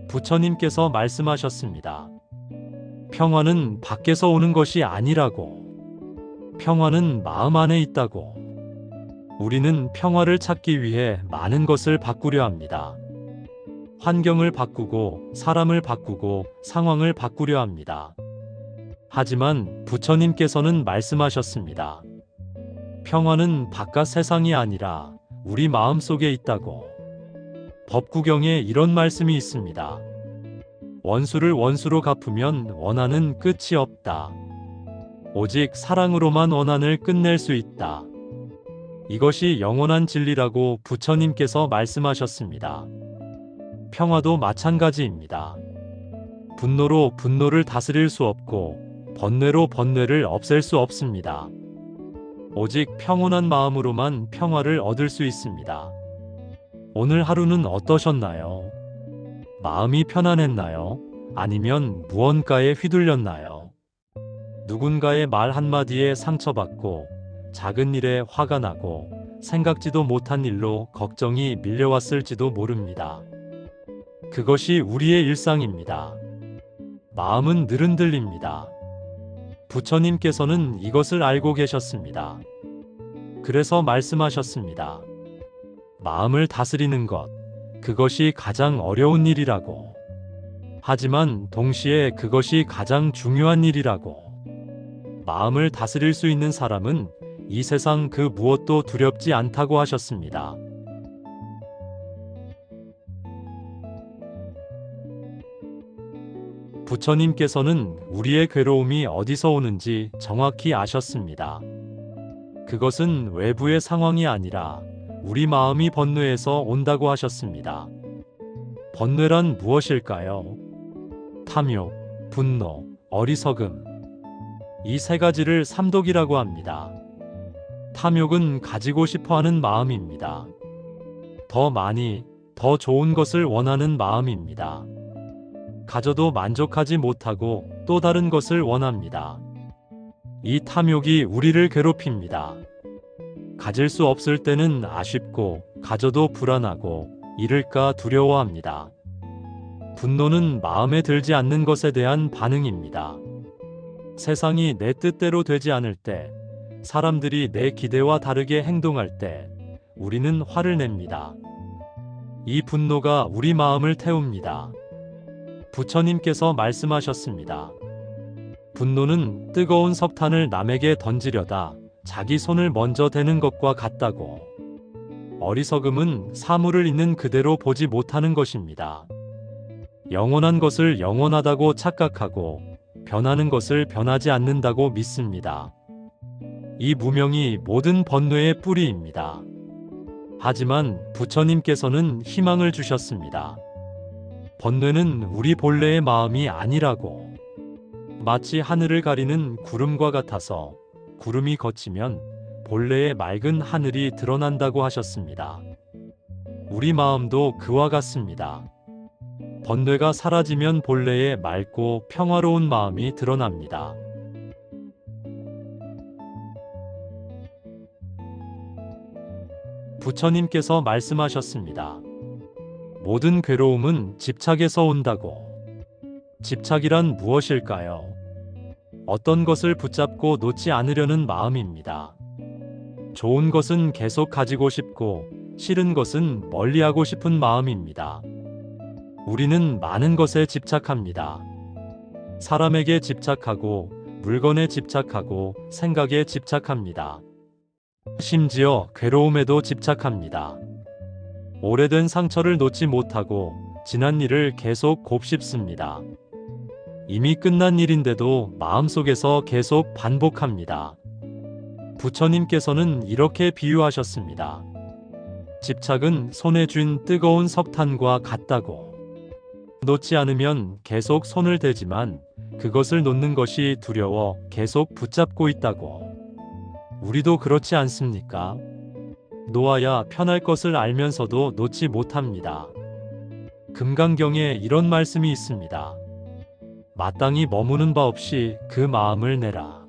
부처님께서 말씀하셨습니다. 평화는 밖에서 오는 것이 아니라고. 평화는 마음 안에 있다고. 우리는 평화를 찾기 위해 많은 것을 바꾸려 합니다. 환경을 바꾸고, 사람을 바꾸고, 상황을 바꾸려 합니다. 하지만 부처님께서는 말씀하셨습니다. 평화는 바깥 세상이 아니라 우리 마음 속에 있다고. 법구경에 이런 말씀이 있습니다. 원수를 원수로 갚으면 원한은 끝이 없다. 오직 사랑으로만 원한을 끝낼 수 있다. 이것이 영원한 진리라고 부처님께서 말씀하셨습니다. 평화도 마찬가지입니다. 분노로 분노를 다스릴 수 없고, 번뇌로 번뇌를 없앨 수 없습니다. 오직 평온한 마음으로만 평화를 얻을 수 있습니다. 오늘 하루는 어떠셨나요? 마음이 편안했나요? 아니면 무언가에 휘둘렸나요? 누군가의 말 한마디에 상처받고, 작은 일에 화가 나고, 생각지도 못한 일로 걱정이 밀려왔을지도 모릅니다. 그것이 우리의 일상입니다. 마음은 늘 흔들립니다. 부처님께서는 이것을 알고 계셨습니다. 그래서 말씀하셨습니다. 마음을 다스리는 것, 그것이 가장 어려운 일이라고. 하지만 동시에 그것이 가장 중요한 일이라고. 마음을 다스릴 수 있는 사람은 이 세상 그 무엇도 두렵지 않다고 하셨습니다. 부처님께서는 우리의 괴로움이 어디서 오는지 정확히 아셨습니다. 그것은 외부의 상황이 아니라 우리 마음이 번뇌에서 온다고 하셨습니다. 번뇌란 무엇일까요? 탐욕, 분노, 어리석음. 이 세 가지를 삼독이라고 합니다. 탐욕은 가지고 싶어하는 마음입니다. 더 많이, 더 좋은 것을 원하는 마음입니다. 가져도 만족하지 못하고 또 다른 것을 원합니다. 이 탐욕이 우리를 괴롭힙니다. 가질 수 없을 때는 아쉽고, 가져도 불안하고, 잃을까 두려워합니다. 분노는 마음에 들지 않는 것에 대한 반응입니다. 세상이 내 뜻대로 되지 않을 때, 사람들이 내 기대와 다르게 행동할 때, 우리는 화를 냅니다. 이 분노가 우리 마음을 태웁니다. 부처님께서 말씀하셨습니다. 분노는 뜨거운 석탄을 남에게 던지려다 자기 손을 먼저 대는 것과 같다고. 어리석음은 사물을 있는 그대로 보지 못하는 것입니다. 영원한 것을 영원하다고 착각하고 변하는 것을 변하지 않는다고 믿습니다. 이 무명이 모든 번뇌의 뿌리입니다. 하지만 부처님께서는 희망을 주셨습니다. 번뇌는 우리 본래의 마음이 아니라고. 마치 하늘을 가리는 구름과 같아서 구름이 걷히면 본래의 맑은 하늘이 드러난다고 하셨습니다. 우리 마음도 그와 같습니다. 번뇌가 사라지면 본래의 맑고 평화로운 마음이 드러납니다. 부처님께서 말씀하셨습니다. 모든 괴로움은 집착에서 온다고. 집착이란 무엇일까요? 어떤 것을 붙잡고 놓지 않으려는 마음입니다. 좋은 것은 계속 가지고 싶고, 싫은 것은 멀리하고 싶은 마음입니다. 우리는 많은 것에 집착합니다. 사람에게 집착하고, 물건에 집착하고, 생각에 집착합니다. 심지어 괴로움에도 집착합니다. 오래된 상처를 놓지 못하고 지난 일을 계속 곱씹습니다. 이미 끝난 일인데도 마음속에서 계속 반복합니다. 부처님께서는 이렇게 비유하셨습니다. 집착은 손에 쥔 뜨거운 석탄과 같다고. 놓지 않으면 계속 손을 대지만 그것을 놓는 것이 두려워 계속 붙잡고 있다고. 우리도 그렇지 않습니까? 놓아야 편할 것을 알면서도 놓지 못합니다. 금강경에 이런 말씀이 있습니다. 마땅히 머무는 바 없이 그 마음을 내라.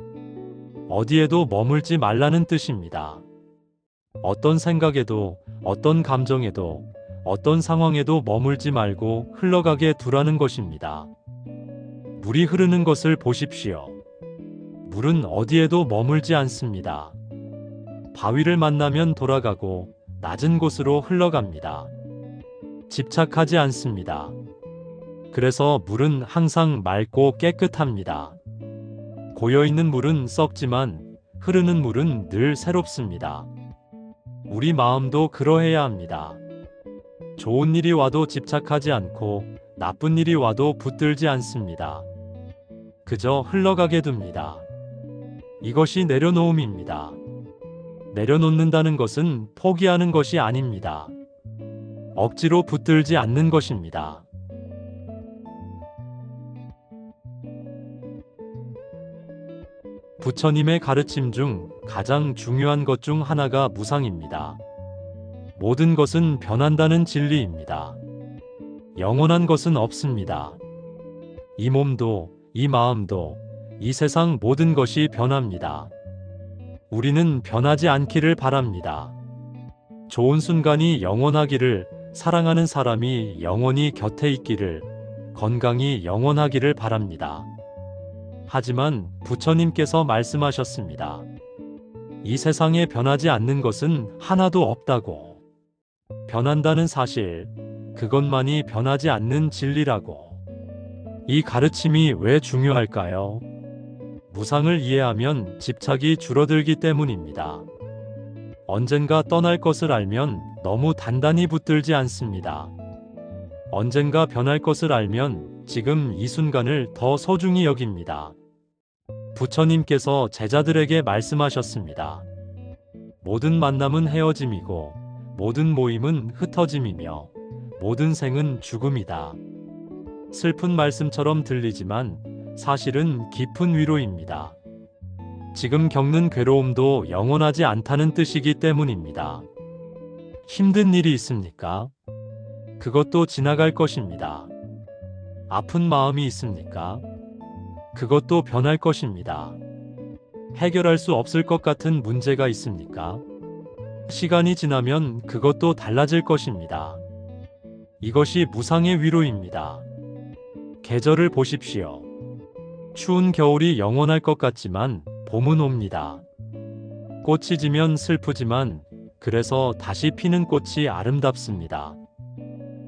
어디에도 머물지 말라는 뜻입니다. 어떤 생각에도, 어떤 감정에도, 어떤 상황에도 머물지 말고 흘러가게 두라는 것입니다. 물이 흐르는 것을 보십시오. 물은 어디에도 머물지 않습니다. 바위를 만나면 돌아가고 낮은 곳으로 흘러갑니다. 집착하지 않습니다. 그래서 물은 항상 맑고 깨끗합니다. 고여있는 물은 썩지만 흐르는 물은 늘 새롭습니다. 우리 마음도 그러해야 합니다. 좋은 일이 와도 집착하지 않고 나쁜 일이 와도 붙들지 않습니다. 그저 흘러가게 둡니다. 이것이 내려놓음입니다. 내려놓는다는 것은 포기하는 것이 아닙니다. 억지로 붙들지 않는 것입니다. 부처님의 가르침 중 가장 중요한 것 중 하나가 무상입니다. 모든 것은 변한다는 진리입니다. 영원한 것은 없습니다. 이 몸도, 이 마음도, 이 세상 모든 것이 변합니다. 우리는 변하지 않기를 바랍니다. 좋은 순간이 영원하기를, 사랑하는 사람이 영원히 곁에 있기를, 건강이 영원하기를 바랍니다. 하지만 부처님께서 말씀하셨습니다. 이 세상에 변하지 않는 것은 하나도 없다고. 변한다는 사실, 그것만이 변하지 않는 진리라고. 이 가르침이 왜 중요할까요? 무상을 이해하면 집착이 줄어들기 때문입니다. 언젠가 떠날 것을 알면 너무 단단히 붙들지 않습니다. 언젠가 변할 것을 알면 지금 이 순간을 더 소중히 여깁니다. 부처님께서 제자들에게 말씀하셨습니다. 모든 만남은 헤어짐이고 모든 모임은 흩어짐이며 모든 생은 죽음이다. 슬픈 말씀처럼 들리지만 사실은 깊은 위로입니다. 지금 겪는 괴로움도 영원하지 않다는 뜻이기 때문입니다. 힘든 일이 있습니까? 그것도 지나갈 것입니다. 아픈 마음이 있습니까? 그것도 변할 것입니다. 해결할 수 없을 것 같은 문제가 있습니까? 시간이 지나면 그것도 달라질 것입니다. 이것이 무상의 위로입니다. 계절을 보십시오. 추운 겨울이 영원할 것 같지만 봄은 옵니다. 꽃이 지면 슬프지만 그래서 다시 피는 꽃이 아름답습니다.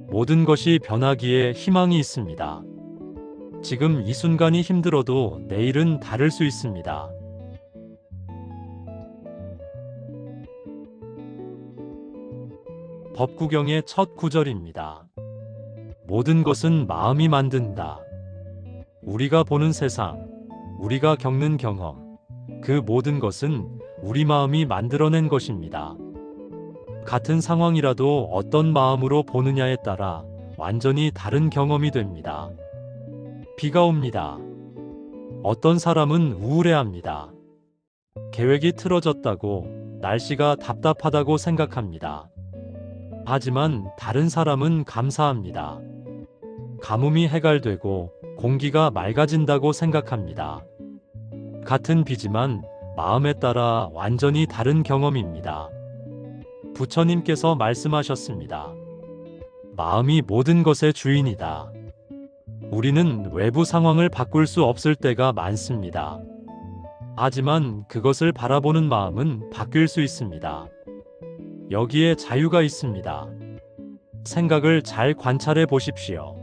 모든 것이 변하기에 희망이 있습니다. 지금 이 순간이 힘들어도 내일은 다를 수 있습니다. 법구경의 첫 구절입니다. 모든 것은 마음이 만든다. 우리가 보는 세상, 우리가 겪는 경험, 그 모든 것은 우리 마음이 만들어낸 것입니다. 같은 상황이라도 어떤 마음으로 보느냐에 따라 완전히 다른 경험이 됩니다. 비가 옵니다. 어떤 사람은 우울해합니다. 계획이 틀어졌다고, 날씨가 답답하다고 생각합니다. 하지만 다른 사람은 감사합니다. 가뭄이 해갈되고 공기가 맑아진다고 생각합니다. 같은 비지만 마음에 따라 완전히 다른 경험입니다. 부처님께서 말씀하셨습니다. 마음이 모든 것의 주인이다. 우리는 외부 상황을 바꿀 수 없을 때가 많습니다. 하지만 그것을 바라보는 마음은 바뀔 수 있습니다. 여기에 자유가 있습니다. 생각을 잘 관찰해 보십시오.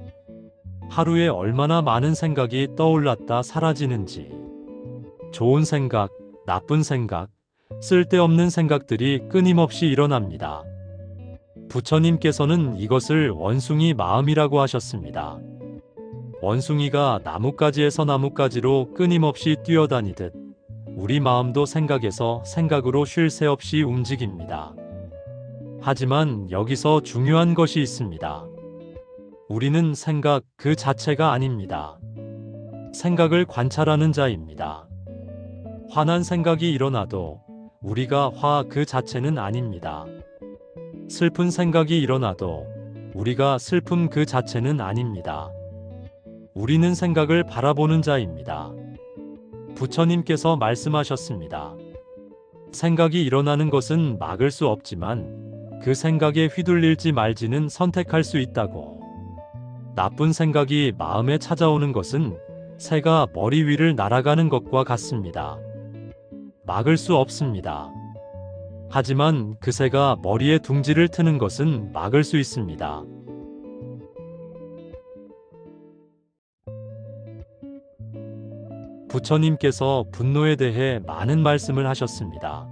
하루에 얼마나 많은 생각이 떠올랐다 사라지는지. 좋은 생각, 나쁜 생각, 쓸데없는 생각들이 끊임없이 일어납니다. 부처님께서는 이것을 원숭이 마음이라고 하셨습니다. 원숭이가 나뭇가지에서 나뭇가지로 끊임없이 뛰어다니듯 우리 마음도 생각에서 생각으로 쉴 새 없이 움직입니다. 하지만 여기서 중요한 것이 있습니다. 우리는 생각 그 자체가 아닙니다. 생각을 관찰하는 자입니다. 화난 생각이 일어나도 우리가 화 그 자체는 아닙니다. 슬픈 생각이 일어나도 우리가 슬픔 그 자체는 아닙니다. 우리는 생각을 바라보는 자입니다. 부처님께서 말씀하셨습니다. 생각이 일어나는 것은 막을 수 없지만 그 생각에 휘둘릴지 말지는 선택할 수 있다고. 나쁜 생각이 마음에 찾아오는 것은 새가 머리 위를 날아가는 것과 같습니다. 막을 수 없습니다. 하지만 그 새가 머리에 둥지를 트는 것은 막을 수 있습니다. 부처님께서 분노에 대해 많은 말씀을 하셨습니다.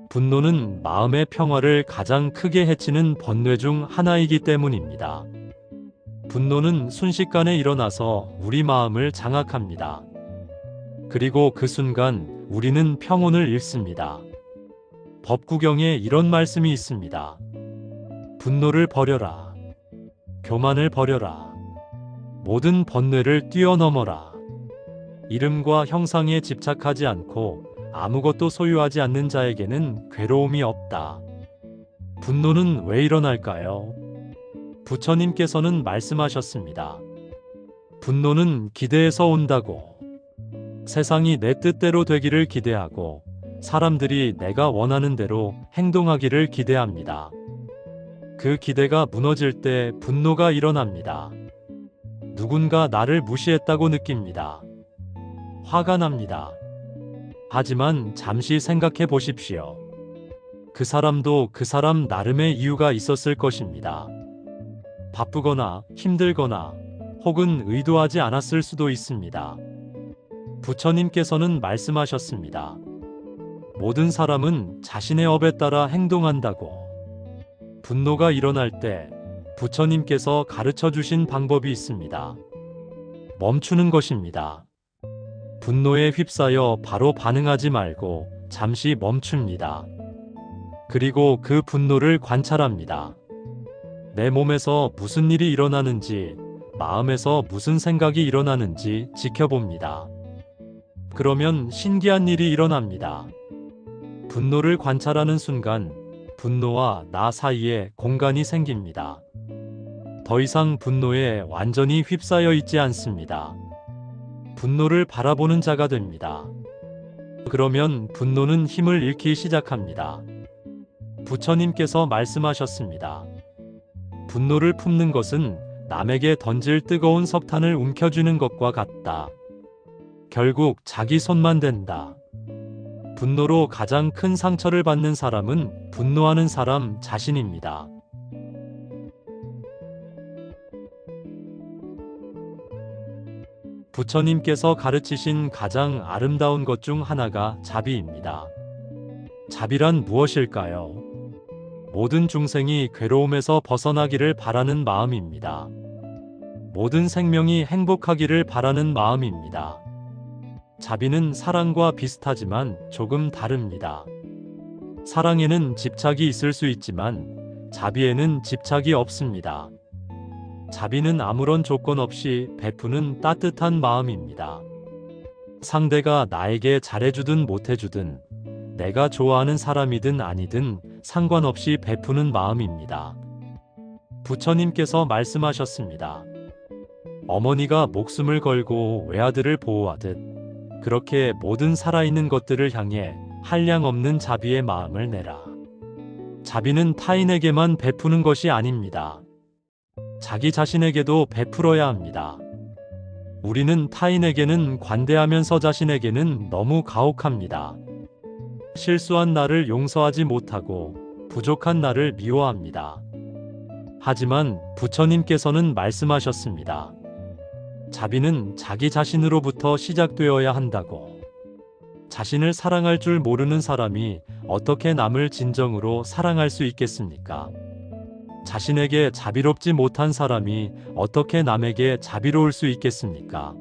분노는 마음의 평화를 가장 크게 해치는 번뇌 중 하나이기 때문입니다. 분노는 순식간에 일어나서 우리 마음을 장악합니다. 그리고 그 순간 우리는 평온을 잃습니다. 법구경에 이런 말씀이 있습니다. 분노를 버려라. 교만을 버려라. 모든 번뇌를 뛰어넘어라. 이름과 형상에 집착하지 않고 아무것도 소유하지 않는 자에게는 괴로움이 없다. 분노는 왜 일어날까요? 부처님께서는 말씀하셨습니다. 분노는 기대에서 온다고. 세상이 내 뜻대로 되기를 기대하고 사람들이 내가 원하는 대로 행동하기를 기대합니다. 그 기대가 무너질 때 분노가 일어납니다. 누군가 나를 무시했다고 느낍니다. 화가 납니다. 하지만 잠시 생각해 보십시오. 그 사람도 그 사람 나름의 이유가 있었을 것입니다. 바쁘거나 힘들거나 혹은 의도하지 않았을 수도 있습니다. 부처님께서는 말씀하셨습니다. 모든 사람은 자신의 업에 따라 행동한다고. 분노가 일어날 때 부처님께서 가르쳐 주신 방법이 있습니다. 멈추는 것입니다. 분노에 휩싸여 바로 반응하지 말고 잠시 멈춥니다. 그리고 그 분노를 관찰합니다. 내 몸에서 무슨 일이 일어나는지, 마음에서 무슨 생각이 일어나는지 지켜봅니다. 그러면 신기한 일이 일어납니다. 분노를 관찰하는 순간 분노와 나 사이에 공간이 생깁니다. 더 이상 분노에 완전히 휩싸여 있지 않습니다. 분노를 바라보는 자가 됩니다. 그러면 분노는 힘을 잃기 시작합니다. 부처님께서 말씀하셨습니다. 분노를 품는 것은 남에게 던질 뜨거운 석탄을 움켜쥐는 것과 같다. 결국 자기 손만 댄다. 분노로 가장 큰 상처를 받는 사람은 분노하는 사람 자신입니다. 부처님께서 가르치신 가장 아름다운 것 중 하나가 자비입니다. 자비란 무엇일까요? 모든 중생이 괴로움에서 벗어나기를 바라는 마음입니다. 모든 생명이 행복하기를 바라는 마음입니다. 자비는 사랑과 비슷하지만 조금 다릅니다. 사랑에는 집착이 있을 수 있지만 자비에는 집착이 없습니다. 자비는 아무런 조건 없이 베푸는 따뜻한 마음입니다. 상대가 나에게 잘해주든 못해주든 내가 좋아하는 사람이든 아니든 상관없이 베푸는 마음입니다. 부처님께서 말씀하셨습니다. 어머니가 목숨을 걸고 외아들을 보호하듯 그렇게 모든 살아있는 것들을 향해 한량없는 자비의 마음을 내라. 자비는 타인에게만 베푸는 것이 아닙니다. 자기 자신에게도 베풀어야 합니다. 우리는 타인에게는 관대하면서 자신에게는 너무 가혹합니다. 실수한 나를 용서하지 못하고 부족한 나를 미워합니다. 하지만 부처님께서는 말씀하셨습니다. 자비는 자기 자신으로부터 시작되어야 한다고. 자신을 사랑할 줄 모르는 사람이 어떻게 남을 진정으로 사랑할 수 있겠습니까? 자신에게 자비롭지 못한 사람이 어떻게 남에게 자비로울 수 있겠습니까?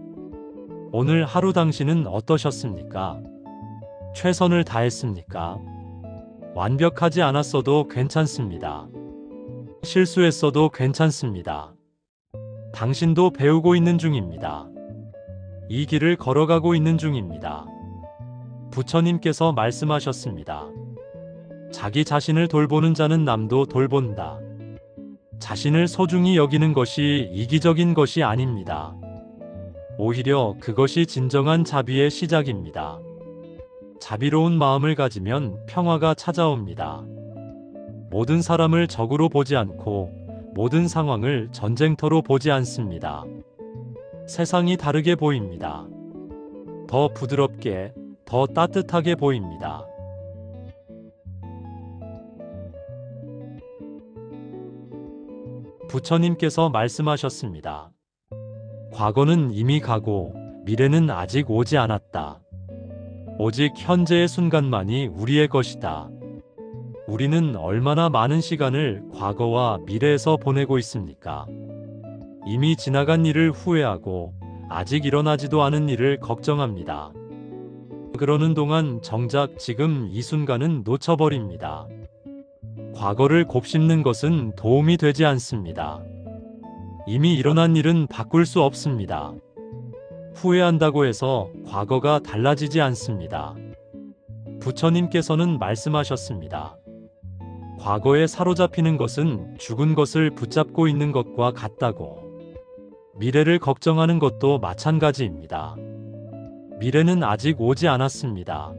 오늘 하루 당신은 어떠셨습니까? 최선을 다했습니까? 완벽하지 않았어도 괜찮습니다. 실수했어도 괜찮습니다. 당신도 배우고 있는 중입니다. 이 길을 걸어가고 있는 중입니다. 부처님께서 말씀하셨습니다. 자기 자신을 돌보는 자는 남도 돌본다. 자신을 소중히 여기는 것이 이기적인 것이 아닙니다. 오히려 그것이 진정한 자비의 시작입니다. 자비로운 마음을 가지면 평화가 찾아옵니다. 모든 사람을 적으로 보지 않고 모든 상황을 전쟁터로 보지 않습니다. 세상이 다르게 보입니다. 더 부드럽게, 더 따뜻하게 보입니다. 부처님께서 말씀하셨습니다. 과거는 이미 가고 미래는 아직 오지 않았다. 오직 현재의 순간만이 우리의 것이다. 우리는 얼마나 많은 시간을 과거와 미래에서 보내고 있습니까? 이미 지나간 일을 후회하고 아직 일어나지도 않은 일을 걱정합니다. 그러는 동안 정작 지금 이 순간은 놓쳐버립니다. 과거를 곱씹는 것은 도움이 되지 않습니다. 이미 일어난 일은 바꿀 수 없습니다. 후회한다고 해서 과거가 달라지지 않습니다. 부처님께서는 말씀하셨습니다. 과거에 사로잡히는 것은 죽은 것을 붙잡고 있는 것과 같다고. 미래를 걱정하는 것도 마찬가지입니다. 미래는 아직 오지 않았습니다.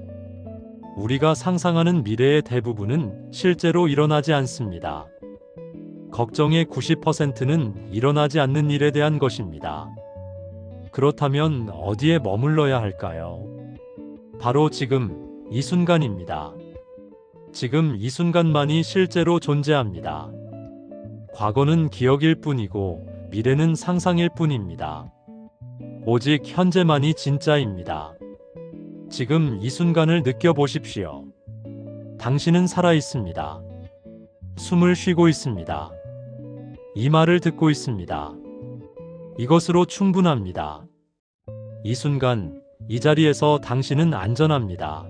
우리가 상상하는 미래의 대부분은 실제로 일어나지 않습니다. 걱정의 90%는 일어나지 않는 일에 대한 것입니다. 그렇다면 어디에 머물러야 할까요? 바로 지금 이 순간입니다. 지금 이 순간만이 실제로 존재합니다. 과거는 기억일 뿐이고 미래는 상상일 뿐입니다. 오직 현재만이 진짜입니다. 지금 이 순간을 느껴보십시오. 당신은 살아 있습니다. 숨을 쉬고 있습니다. 이 말을 듣고 있습니다. 이것으로 충분합니다. 이 순간, 이 자리에서 당신은 안전합니다.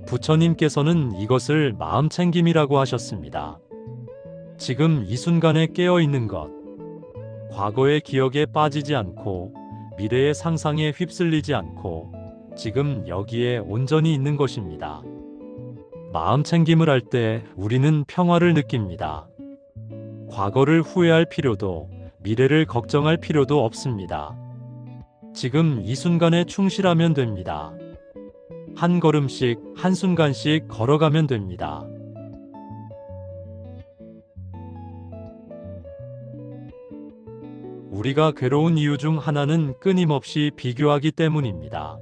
부처님께서는 이것을 마음챙김이라고 하셨습니다. 지금 이 순간에 깨어 있는 것, 과거의 기억에 빠지지 않고 미래의 상상에 휩쓸리지 않고 지금 여기에 온전히 있는 것입니다. 마음챙김을 할 때 우리는 평화를 느낍니다. 과거를 후회할 필요도 미래를 걱정할 필요도 없습니다. 지금 이 순간에 충실하면 됩니다. 한 걸음씩, 한순간씩 걸어가면 됩니다. 우리가 괴로운 이유 중 하나는 끊임없이 비교하기 때문입니다.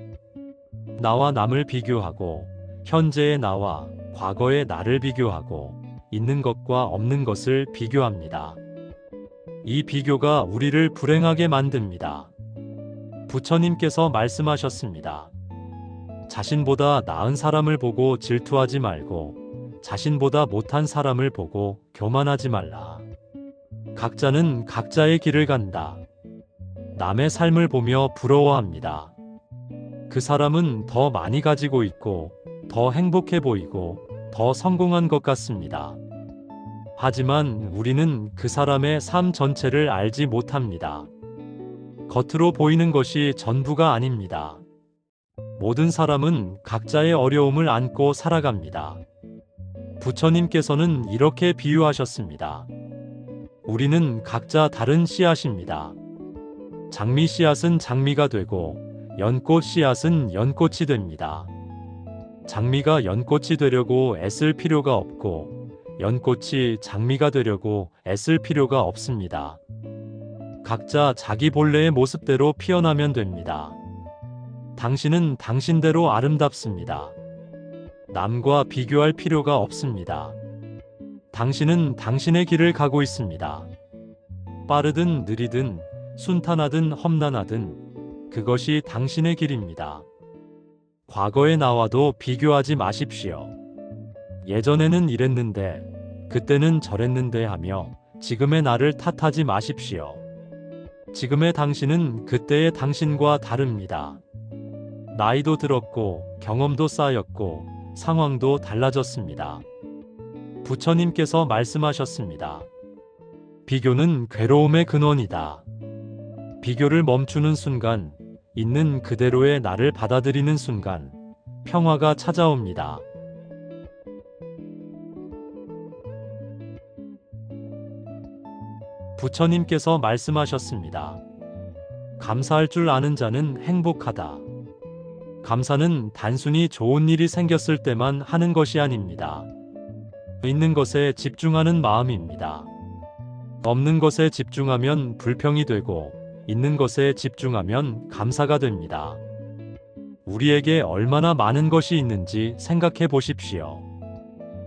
나와 남을 비교하고, 현재의 나와 과거의 나를 비교하고, 있는 것과 없는 것을 비교합니다. 이 비교가 우리를 불행하게 만듭니다. 부처님께서 말씀하셨습니다. 자신보다 나은 사람을 보고 질투하지 말고 자신보다 못한 사람을 보고 교만하지 말라. 각자는 각자의 길을 간다. 남의 삶을 보며 부러워합니다. 그 사람은 더 많이 가지고 있고 더 행복해 보이고 더 성공한 것 같습니다. 하지만 우리는 그 사람의 삶 전체를 알지 못합니다. 겉으로 보이는 것이 전부가 아닙니다. 모든 사람은 각자의 어려움을 안고 살아갑니다. 부처님께서는 이렇게 비유하셨습니다. 우리는 각자 다른 씨앗입니다. 장미 씨앗은 장미가 되고 연꽃 씨앗은 연꽃이 됩니다. 장미가 연꽃이 되려고 애쓸 필요가 없고 연꽃이 장미가 되려고 애쓸 필요가 없습니다. 각자 자기 본래의 모습대로 피어나면 됩니다. 당신은 당신대로 아름답습니다. 남과 비교할 필요가 없습니다. 당신은 당신의 길을 가고 있습니다. 빠르든 느리든 순탄하든 험난하든 그것이 당신의 길입니다. 과거의 나와도 비교하지 마십시오. 예전에는 이랬는데, 그때는 저랬는데 하며 지금의 나를 탓하지 마십시오. 지금의 당신은 그때의 당신과 다릅니다. 나이도 들었고 경험도 쌓였고 상황도 달라졌습니다. 부처님께서 말씀하셨습니다. 비교는 괴로움의 근원이다. 비교를 멈추는 순간, 있는 그대로의 나를 받아들이는 순간, 평화가 찾아옵니다. 부처님께서 말씀하셨습니다. 감사할 줄 아는 자는 행복하다. 감사는 단순히 좋은 일이 생겼을 때만 하는 것이 아닙니다. 있는 것에 집중하는 마음입니다. 없는 것에 집중하면 불평이 되고 있는 것에 집중하면 감사가 됩니다. 우리에게 얼마나 많은 것이 있는지 생각해 보십시오.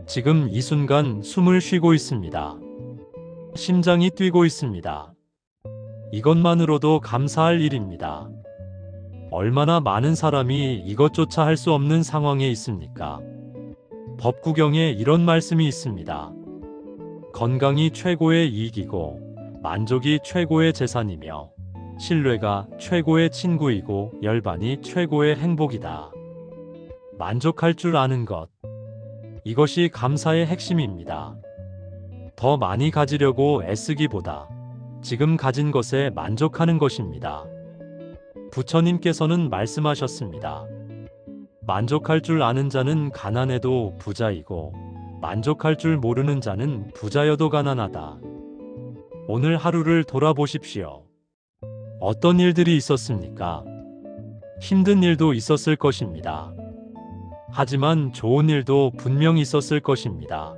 지금 이 순간 숨을 쉬고 있습니다. 심장이 뛰고 있습니다. 이것만으로도 감사할 일입니다. 얼마나 많은 사람이 이것조차 할 수 없는 상황에 있습니까? 법구경에 이런 말씀이 있습니다. 건강이 최고의 이익이고 만족이 최고의 재산이며 신뢰가 최고의 친구이고 열반이 최고의 행복이다. 만족할 줄 아는 것. 이것이 감사의 핵심입니다. 더 많이 가지려고 애쓰기보다 지금 가진 것에 만족하는 것입니다. 부처님께서는 말씀하셨습니다. 만족할 줄 아는 자는 가난해도 부자이고 만족할 줄 모르는 자는 부자여도 가난하다. 오늘 하루를 돌아보십시오. 어떤 일들이 있었습니까? 힘든 일도 있었을 것입니다. 하지만 좋은 일도 분명 있었을 것입니다.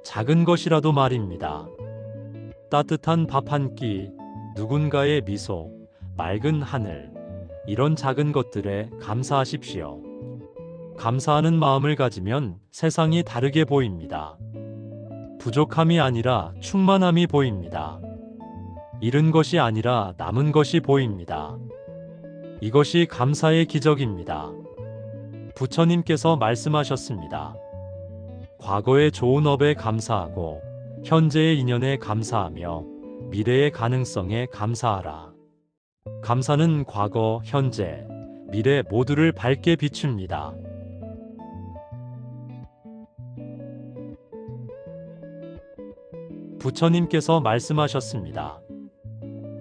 작은 것이라도 말입니다. 따뜻한 밥 한 끼, 누군가의 미소, 맑은 하늘, 이런 작은 것들에 감사하십시오. 감사하는 마음을 가지면 세상이 다르게 보입니다. 부족함이 아니라 충만함이 보입니다. 잃은 것이 아니라 남은 것이 보입니다. 이것이 감사의 기적입니다. 부처님께서 말씀하셨습니다. 과거의 좋은 업에 감사하고 현재의 인연에 감사하며 미래의 가능성에 감사하라. 감사는 과거, 현재, 미래 모두를 밝게 비춥니다. 부처님께서 말씀하셨습니다.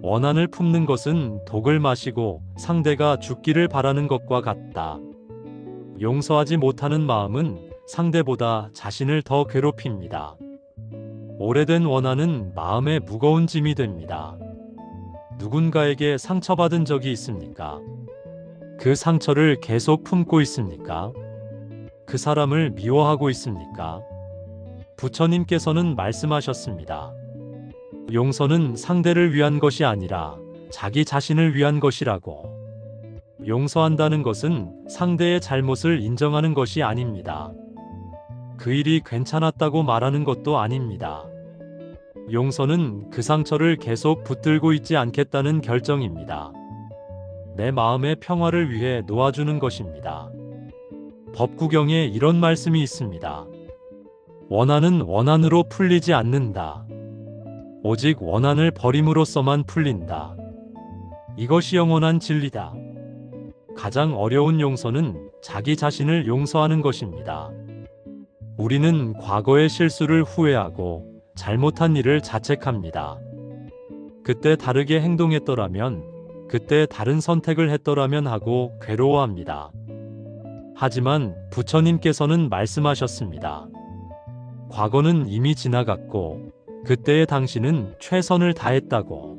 원한을 품는 것은 독을 마시고 상대가 죽기를 바라는 것과 같다. 용서하지 못하는 마음은 상대보다 자신을 더 괴롭힙니다. 오래된 원한은 마음에 무거운 짐이 됩니다. 누군가에게 상처받은 적이 있습니까? 그 상처를 계속 품고 있습니까? 그 사람을 미워하고 있습니까? 부처님께서는 말씀하셨습니다. 용서는 상대를 위한 것이 아니라 자기 자신을 위한 것이라고. 용서한다는 것은 상대의 잘못을 인정하는 것이 아닙니다. 그 일이 괜찮았다고 말하는 것도 아닙니다. 용서는 그 상처를 계속 붙들고 있지 않겠다는 결정입니다. 내 마음의 평화를 위해 놓아주는 것입니다. 법구경에 이런 말씀이 있습니다. 원한은 원한으로 풀리지 않는다. 오직 원한을 버림으로써만 풀린다. 이것이 영원한 진리다. 가장 어려운 용서는 자기 자신을 용서하는 것입니다. 우리는 과거의 실수를 후회하고 잘못한 일을 자책합니다. 그때 다르게 행동했더라면, 그때 다른 선택을 했더라면 하고 괴로워합니다. 하지만 부처님께서는 말씀하셨습니다. 과거는 이미 지나갔고 그때의 당신은 최선을 다했다고.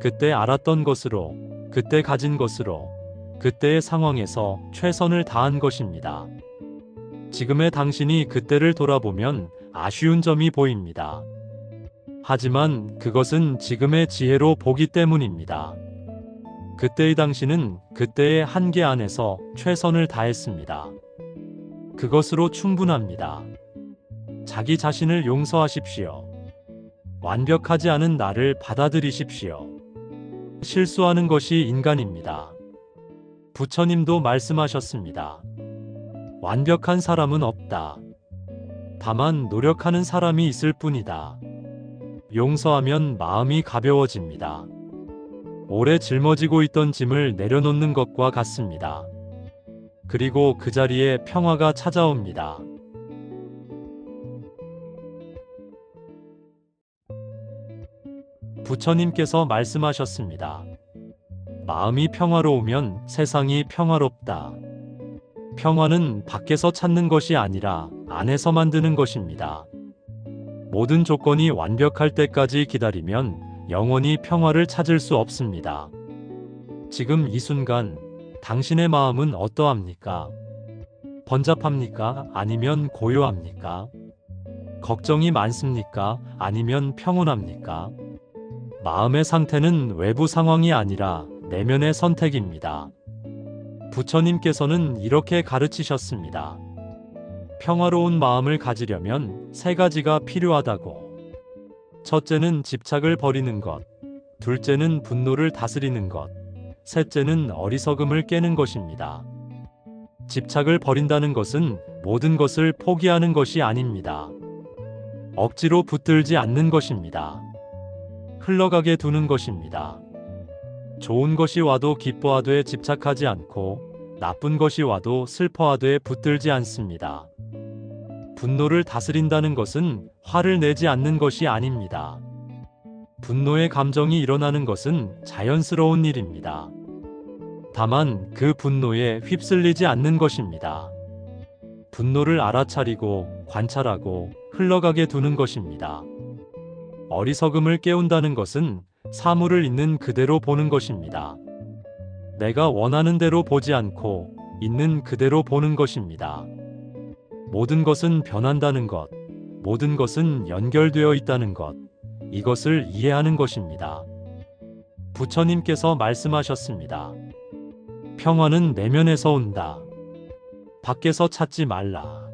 그때 알았던 것으로, 그때 가진 것으로, 그때의 상황에서 최선을 다한 것입니다. 지금의 당신이 그때를 돌아보면 아쉬운 점이 보입니다. 하지만 그것은 지금의 지혜로 보기 때문입니다. 그때의 당신은 그때의 한계 안에서 최선을 다했습니다. 그것으로 충분합니다. 자기 자신을 용서하십시오. 완벽하지 않은 나를 받아들이십시오. 실수하는 것이 인간입니다. 부처님도 말씀하셨습니다. 완벽한 사람은 없다. 다만 노력하는 사람이 있을 뿐이다. 용서하면 마음이 가벼워집니다. 오래 짊어지고 있던 짐을 내려놓는 것과 같습니다. 그리고 그 자리에 평화가 찾아옵니다. 부처님께서 말씀하셨습니다. 마음이 평화로우면 세상이 평화롭다. 평화는 밖에서 찾는 것이 아니라 안에서 만드는 것입니다. 모든 조건이 완벽할 때까지 기다리면 영원히 평화를 찾을 수 없습니다. 지금 이 순간 당신의 마음은 어떠합니까? 번잡합니까? 아니면 고요합니까? 걱정이 많습니까? 아니면 평온합니까? 마음의 상태는 외부 상황이 아니라 내면의 선택입니다. 부처님께서는 이렇게 가르치셨습니다. 평화로운 마음을 가지려면 세 가지가 필요하다고. 첫째는 집착을 버리는 것, 둘째는 분노를 다스리는 것, 셋째는 어리석음을 깨는 것입니다. 집착을 버린다는 것은 모든 것을 포기하는 것이 아닙니다. 억지로 붙들지 않는 것입니다. 흘러가게 두는 것입니다. 좋은 것이 와도 기뻐하되 집착하지 않고 나쁜 것이 와도 슬퍼하되 붙들지 않습니다. 분노를 다스린다는 것은 화를 내지 않는 것이 아닙니다. 분노의 감정이 일어나는 것은 자연스러운 일입니다. 다만 그 분노에 휩쓸리지 않는 것입니다. 분노를 알아차리고 관찰하고 흘러가게 두는 것입니다. 어리석음을 깨운다는 것은 사물을 있는 그대로 보는 것입니다. 내가 원하는 대로 보지 않고 있는 그대로 보는 것입니다. 모든 것은 변한다는 것, 모든 것은 연결되어 있다는 것, 이것을 이해하는 것입니다. 부처님께서 말씀하셨습니다. 평화는 내면에서 온다. 밖에서 찾지 말라.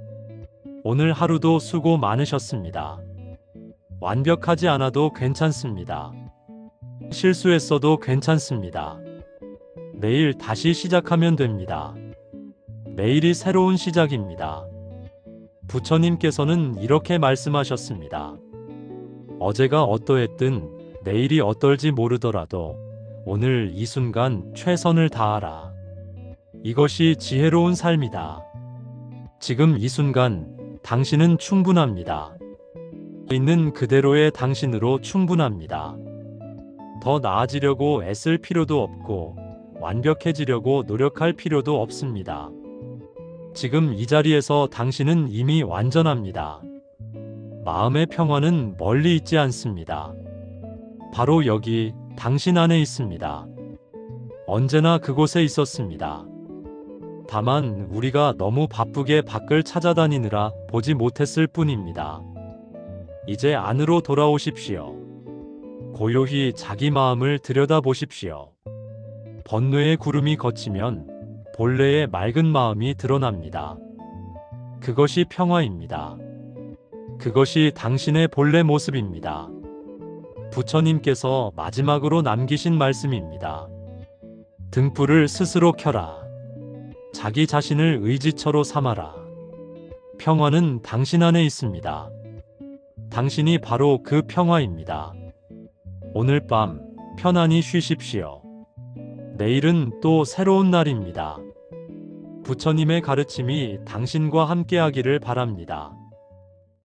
오늘 하루도 수고 많으셨습니다. 완벽하지 않아도 괜찮습니다. 실수했어도 괜찮습니다. 내일 다시 시작하면 됩니다. 매일이 새로운 시작입니다. 부처님께서는 이렇게 말씀하셨습니다. 어제가 어떠했든 내일이 어떨지 모르더라도 오늘 이 순간 최선을 다하라. 이것이 지혜로운 삶이다. 지금 이 순간 당신은 충분합니다. 있는 그대로의 당신으로 충분합니다. 더 나아지려고 애쓸 필요도 없고 완벽해지려고 노력할 필요도 없습니다. 지금 이 자리에서 당신은 이미 완전합니다. 마음의 평화는 멀리 있지 않습니다. 바로 여기 당신 안에 있습니다. 언제나 그곳에 있었습니다. 다만 우리가 너무 바쁘게 밖을 찾아다니느라 보지 못했을 뿐입니다. 이제 안으로 돌아오십시오. 고요히 자기 마음을 들여다보십시오. 번뇌의 구름이 걷히면 본래의 맑은 마음이 드러납니다. 그것이 평화입니다. 그것이 당신의 본래 모습입니다. 부처님께서 마지막으로 남기신 말씀입니다. 등불을 스스로 켜라. 자기 자신을 의지처로 삼아라. 평화는 당신 안에 있습니다. 당신이 바로 그 평화입니다. 오늘 밤 편안히 쉬십시오. 내일은 또 새로운 날입니다. 부처님의 가르침이 당신과 함께하기를 바랍니다.